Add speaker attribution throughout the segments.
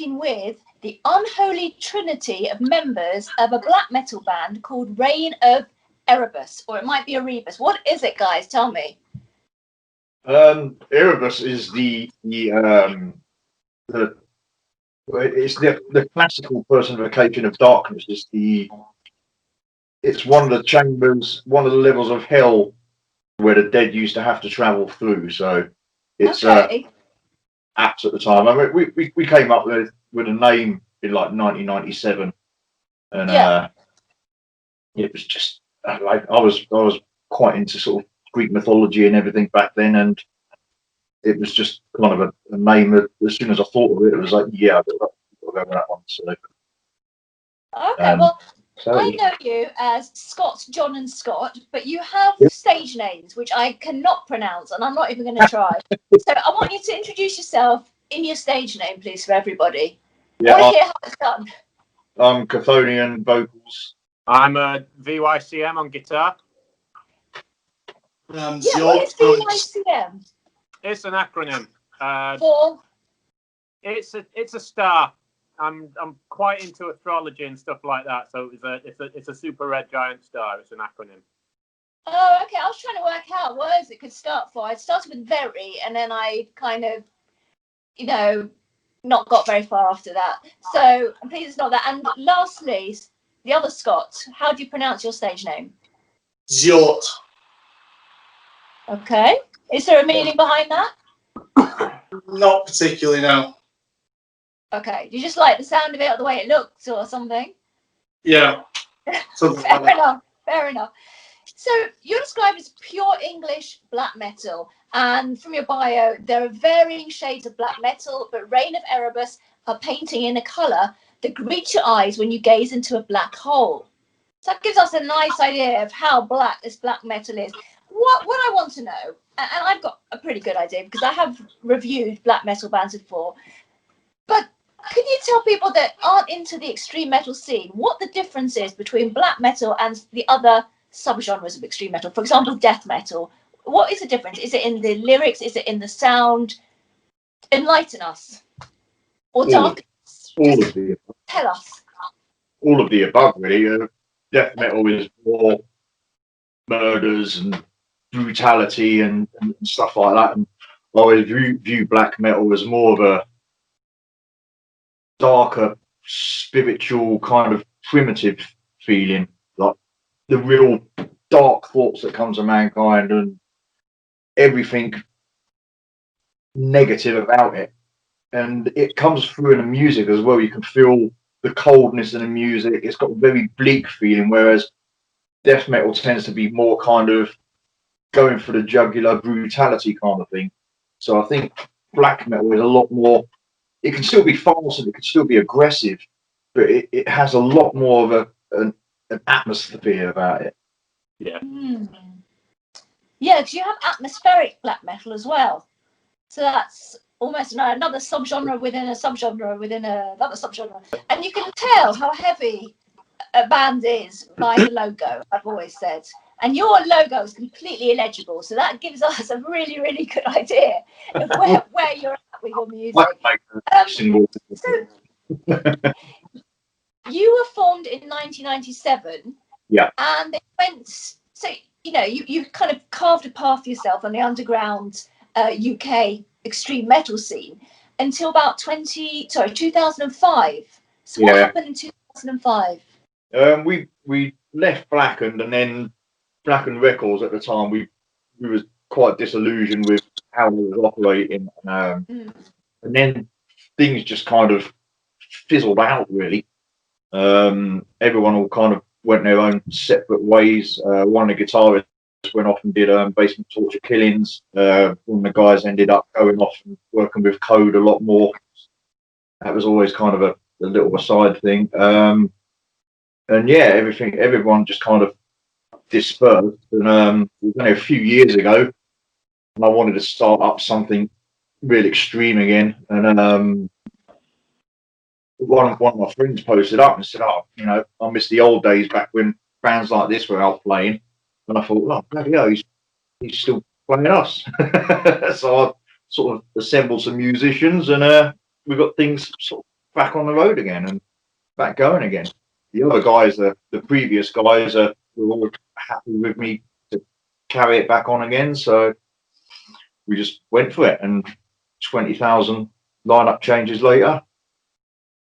Speaker 1: working with the unholy trinity of members of a black metal band called Reign of Erebus, or it might be Erebus. What is it, guys? Tell me.
Speaker 2: Erebus is it's the classical personification of darkness. It's one of the chambers, one of the levels of hell where the dead used to have to travel through. So it's
Speaker 1: Okay.
Speaker 2: apps at the time. I mean, we came up with a name in like 1997, and it was just like I was quite into sort of Greek mythology and everything back then, and it was just kind of a name that as soon as I thought of it, it was like, yeah, I've got to go with that one. So
Speaker 1: Okay, well, I know you as Scott, John and Scott, but you have stage names which I cannot pronounce, and I'm not even going to try. So I want you to introduce yourself in your stage name, please, for everybody.
Speaker 2: Yeah,
Speaker 1: I want to hear how it's done.
Speaker 2: I'm Chthonian vocals.
Speaker 3: I'm a VYCM on guitar.
Speaker 1: What is VYCM?
Speaker 3: It's an acronym.
Speaker 1: For?
Speaker 3: It's a star. I'm quite into astrology and stuff like that, so it's a super red giant star. It's an acronym.
Speaker 1: Oh, okay. I was trying to work out what else it could start for. I started with very, and then I kind of, not got very far after that. So I'm pleased it's not that. And lastly, the other Scott, how do you pronounce your stage name?
Speaker 4: Zjort.
Speaker 1: Okay. Is there a meaning behind that?
Speaker 4: Not particularly, no.
Speaker 1: Okay. Do you just like the sound of it or the way it looks or something?
Speaker 4: Yeah.
Speaker 1: Fair enough. So you're described as pure English black metal, and from your bio, there are varying shades of black metal, but Reign of Erebus are painting in a colour that greets your eyes when you gaze into a black hole. So that gives us a nice idea of how black this black metal is. What I want to know, and I've got a pretty good idea because I have reviewed black metal bands before, but can you tell people that aren't into the extreme metal scene what the difference is between black metal and the other subgenres of extreme metal? For example, death metal. What is the difference? Is it in the lyrics? Is it in the sound? Enlighten us. Or dark us. Tell us.
Speaker 2: All of the above, really. Death metal is more murders and brutality and stuff like that. And I always view black metal as more of a darker, spiritual, kind of primitive feeling, like the real dark thoughts that come to mankind and everything negative about it. And it comes through in the music as well. You can feel the coldness in the music. It's got a very bleak feeling, whereas death metal tends to be more kind of going for the jugular brutality kind of thing. So I think black metal is a lot more, it can still be fast and it can still be aggressive, but it has a lot more of an atmosphere about it.
Speaker 3: Yeah.
Speaker 1: Yeah, because you have atmospheric black metal as well. So that's almost another subgenre within a subgenre within another subgenre. And you can tell how heavy a band is by the logo, I've always said. And your logo is completely illegible, so that gives us a really, really good idea of where you're at with your music. So you were formed in 1997.
Speaker 2: Yeah.
Speaker 1: And it went, so, you kind of carved a path for yourself on the underground UK extreme metal scene until about 2005. So what happened in 2005?
Speaker 2: We left Blackened, and then Blackened Records at the time, we was quite disillusioned with how we was operating, and then things just kind of fizzled out, really. Everyone all kind of went their own separate ways. One of the guitarists went off and did Basement Torture Killings. One of the guys ended up going off and working with Code a lot more. That was always kind of a little aside thing. And yeah, everyone just kind of dispersed. And it was only a few years ago, and I wanted to start up something really extreme again. And one of my friends posted up and said, "Oh, I miss the old days back when bands like this were out playing." And I thought, "Oh, bloody hell, he's still playing us." So I sort of assembled some musicians, and we got things sort of back on the road again and back going again. The other guys, the previous guys, were all happy with me to carry it back on again. So we just went for it. And 20,000 lineup changes later,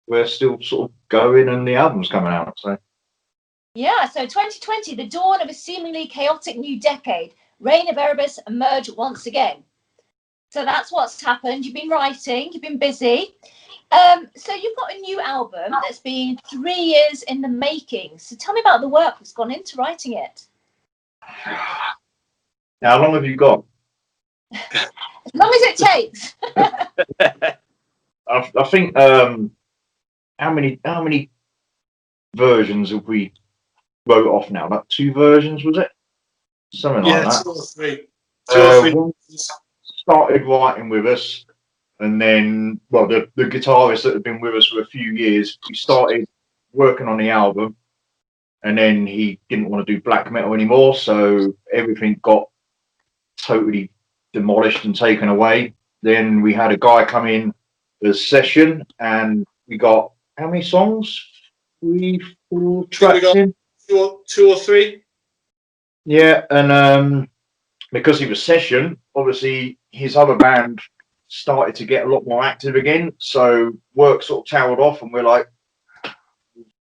Speaker 2: we're still sort of going, and the album's coming out. So
Speaker 1: yeah, so 2020, the dawn of a seemingly chaotic new decade, Reign of Erebus emerge once again. So that's what's happened. You've been writing, you've been busy. So you've got a new album that's been 3 years in the making. So tell me about the work that's gone into writing it.
Speaker 2: how long have you got?
Speaker 1: As long as it takes.
Speaker 2: I think how many versions have we wrote off now? Like 2 versions, was it? Something like that.
Speaker 4: 2 or 3. 2 or 3.
Speaker 2: One started writing with us, and then, well, the guitarist that had been with us for a few years, he started working on the album, and then he didn't want to do black metal anymore, so everything got totally demolished and taken away. Then we had a guy come in as session, and we got how many songs? 3, 4 tracks in.
Speaker 4: 2 or 3.
Speaker 2: Yeah, and because he was session, obviously his other band started to get a lot more active again, so work sort of tailed off, and we're like,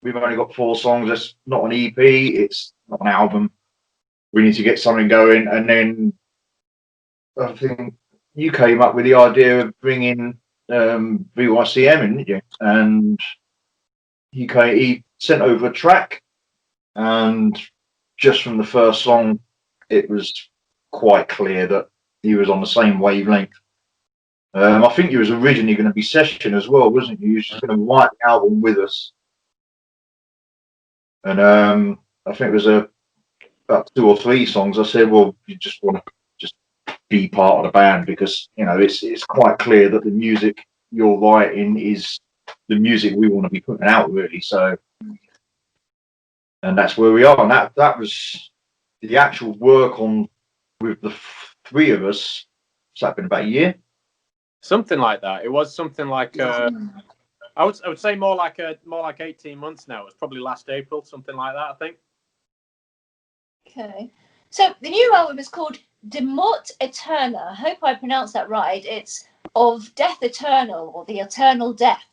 Speaker 2: we've only got 4 songs, it's not an EP, it's not an album, we need to get something going. And then I think you came up with the idea of bringing VYCM in, didn't you? And he sent over a track, and just from the first song, it was quite clear that he was on the same wavelength. I think he was originally going to be session as well, wasn't he? He was just going to write the album with us. And I think it was about 2 or 3 songs. I said, well, you just want to just be part of the band, because, you know, it's quite clear that the music you're writing is the music we want to be putting out, really. So, and that's where we are. And that was the actual work on with the 3 of us. Has that been about a year?
Speaker 3: Something like that. It was something like I would say more like 18 months now. It was probably last April, something like that, I think.
Speaker 1: Okay. So the new album is called Demort Eterna. I hope I pronounced that right. It's of Death Eternal, or the Eternal Death.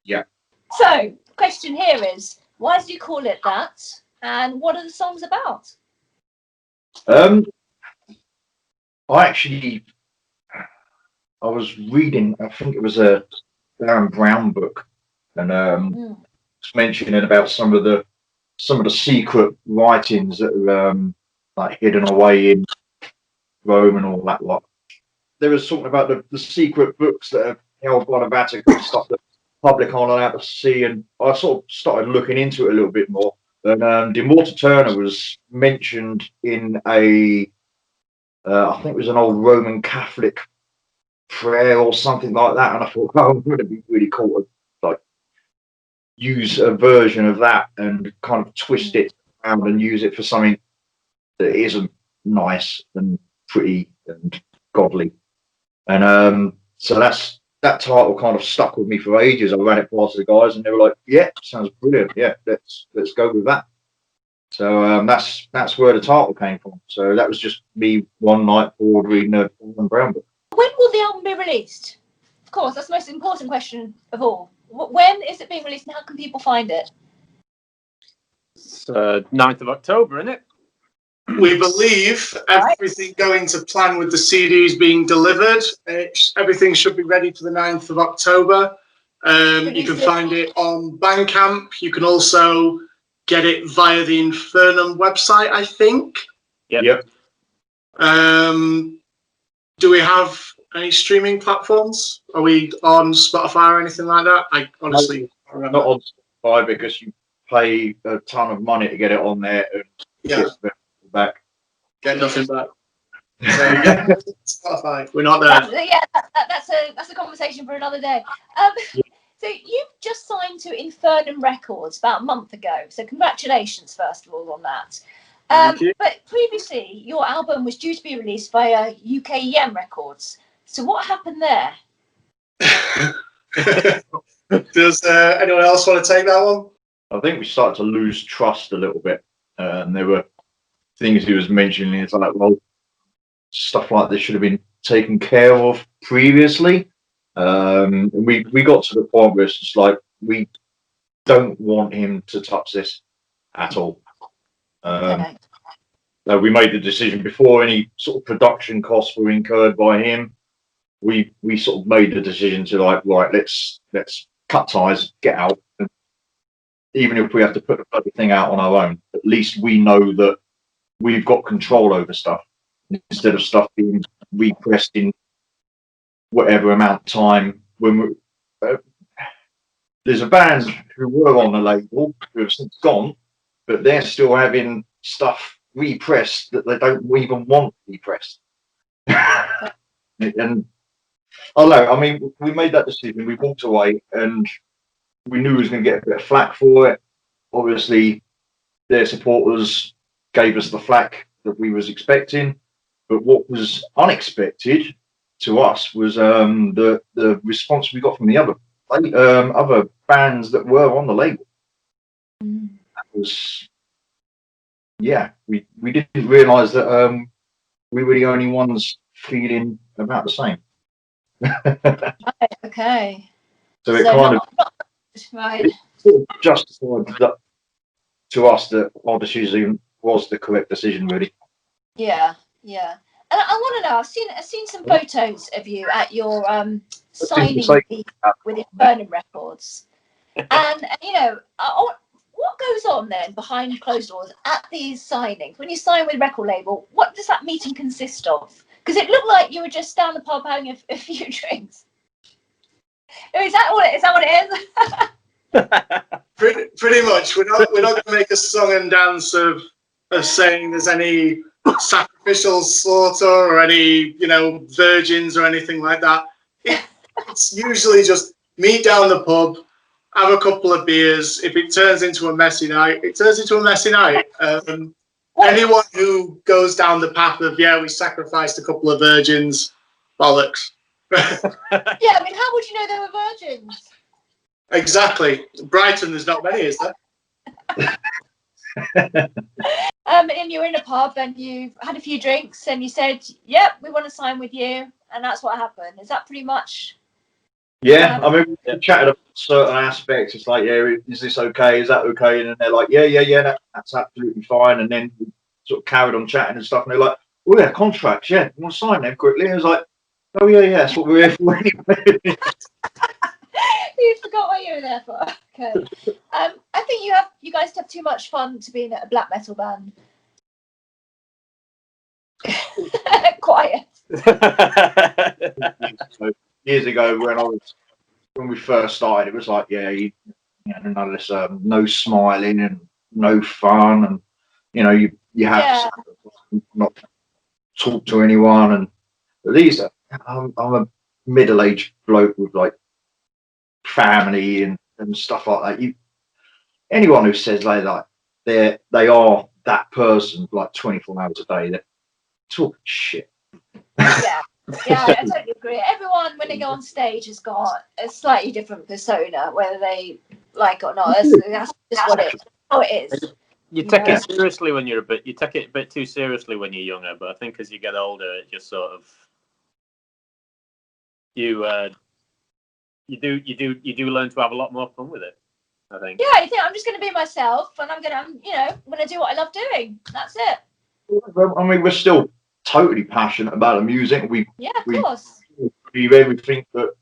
Speaker 2: Yeah.
Speaker 1: So the question here is, why did you call it that? And what are the songs about?
Speaker 2: I was reading, I think it was a Darren Brown book, and it's mentioning about some of the secret writings that are like hidden away in Rome and all that lot. There was talking about the secret books that are held by the Vatican, stuff that the public aren't allowed to see, and I sort of started looking into it a little bit more. And Demort Eterna was mentioned in a I think it was an old Roman Catholic prayer or something like that, and I thought, oh, it would be really cool to like use a version of that and kind of twist it around and use it for something that isn't nice and pretty and godly. And so that title kind of stuck with me for ages. I ran it past the guys, and they were like, "Yeah, sounds brilliant. Yeah, let's go with that." So that's where the title came from. So that was just me one night bored reading a Brown book.
Speaker 1: When will the album be released? Of course, that's the most important question of all. When is it being released, and how can people find it?
Speaker 3: It's 9th of October, isn't it?
Speaker 4: We believe everything going to plan with the CDs being delivered. Everything should be ready for the 9th of October. You can find it on Bandcamp. You can also get it via the Infernum website, I think.
Speaker 3: Yep.
Speaker 4: Do we have any streaming platforms? Are we on Spotify or anything like that? I honestly don't remember.
Speaker 2: Not on Spotify, because you pay a ton of money to get it on there and get back.
Speaker 4: Get nothing back. There you go. Spotify. We're not there.
Speaker 1: Yeah, that's a conversation for another day. So you've just signed to Infernum Records about a month ago. So congratulations, first of all, on that.
Speaker 4: Thank you.
Speaker 1: But previously, your album was due to be released via UKEM Records. So what happened there?
Speaker 4: Does anyone else want to take that one?
Speaker 2: I think we started to lose trust a little bit. And there were things he was mentioning. It's like, well, stuff like this should have been taken care of previously. We got to the point where it's just like, we don't want him to touch this at all.
Speaker 1: Okay.
Speaker 2: We made the decision before any sort of production costs were incurred by him. We sort of made the decision to like, right, let's cut ties, get out. And even if we have to put the bloody thing out on our own, at least we know that we've got control over stuff instead of stuff being repressed in whatever amount of time. When there's a band who were on the label who have since gone, but they're still having stuff repressed that they don't even want repressed. And I don't know, I mean, we made that decision, we walked away, and we knew we was going to get a bit of flack for it. Obviously, their supporters gave us the flack that we was expecting, but what was unexpected to us was the response we got from the other bands that were on the label. That was, yeah, we didn't realise that we were the only ones feeling about the same.
Speaker 1: Right, okay.
Speaker 2: So it kind of
Speaker 1: right.
Speaker 2: it sort of justified that to us that our decision was the correct decision, really.
Speaker 1: Yeah, yeah. And I want to know, I've seen some photos of you at your signing with Infernal Records, and you know, what goes on then behind closed doors at these signings when you sign with a record label? What does that meeting consist of? Because it looked like you were just down the pub having a few drinks. Is that what it is?
Speaker 4: Pretty much. We're not going to make a song and dance of saying there's any sacrificial slaughter or any, you know, virgins or anything like that. It's usually just meet down the pub, have a couple of beers. If it turns into a messy night, it turns into a messy night. Anyone who goes down the path of, yeah, we sacrificed a couple of virgins, bollocks.
Speaker 1: Yeah, I mean, how would you know they were virgins?
Speaker 4: Exactly. Brighton, there's not many, is there?
Speaker 1: And you were in a pub and you had a few drinks and you said, yep, we want to sign with you. And that's what happened. Is that pretty much?
Speaker 2: Yeah, I mean, we chatted about certain aspects. It's like, yeah, is this okay? Is that okay? And then they're like, yeah, that's absolutely fine. And then we sort of carried on chatting and stuff. And they're like, oh, yeah, contracts. Yeah, you want to sign them quickly? And I was like, oh, yeah, that's what we're here for anyway.
Speaker 1: You forgot what you were there for. Okay. I think you guys have too much fun to be in a black metal band. Quiet.
Speaker 2: Years ago, when we first started, it was like, yeah, you know, this no smiling and no fun, and you know, you have to not talk to anyone. And these are, I'm a middle-aged bloke with like family and stuff like that. Anyone who says they are that person like 24 hours a day, that talk shit.
Speaker 1: Yeah, I totally agree. Everyone, when they go on stage, has got a slightly different persona, whether they like it or not. That's just how it is.
Speaker 3: You take it seriously when you take it a bit too seriously when you're younger, but I think as you get older, it just sort of you do learn to have a lot more fun with it, I think.
Speaker 1: Yeah, you think I'm just going to be myself, and I'm gonna do what I love doing. That's it.
Speaker 2: I mean, we're still totally passionate about the music.
Speaker 1: Of course.
Speaker 2: We do everything that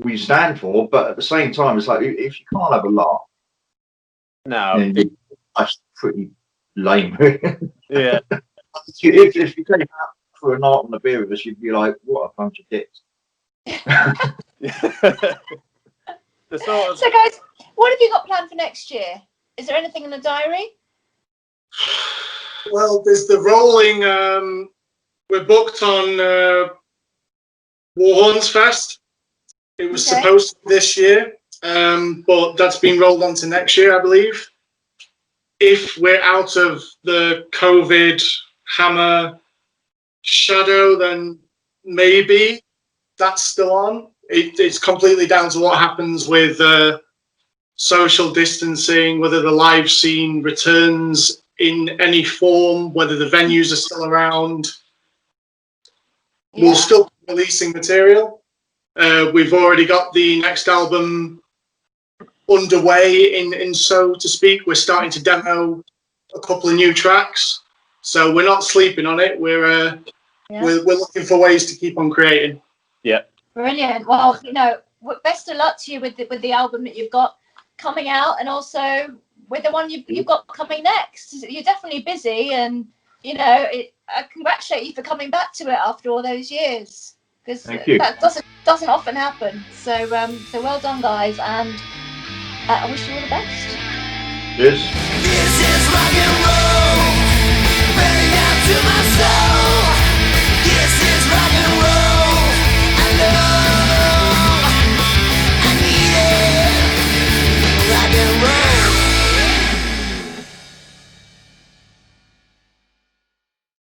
Speaker 2: we stand for, but at the same time, it's like if you can't have a laugh, then that's pretty lame.
Speaker 3: Yeah.
Speaker 2: If you came out for a night on the beer with us, you'd be like, what a bunch of dicks.
Speaker 1: So guys, what have you got planned for next year? Is there anything in the diary?
Speaker 4: Well, there's the rolling. We're booked on Warhorns Fest. It was supposed to be this year, but that's been rolled on to next year, I believe. If we're out of the COVID hammer shadow, then maybe that's still on. it's completely down to what happens with social distancing, whether the live scene returns in any form, whether the venues are still around. We'll still be releasing material. We've already got the next album underway, in so to speak. We're starting to demo a couple of new tracks, so we're not sleeping on it. We're looking for ways to keep on creating.
Speaker 3: Yeah.
Speaker 1: Brilliant. Well, you know, best of luck to you with the album that you've got coming out, and also with the one you've got coming next. You're definitely busy, and you know, I congratulate you for coming back to it after all those years, because that doesn't often happen. So so well done, guys, and I wish you all the best.
Speaker 2: Cheers.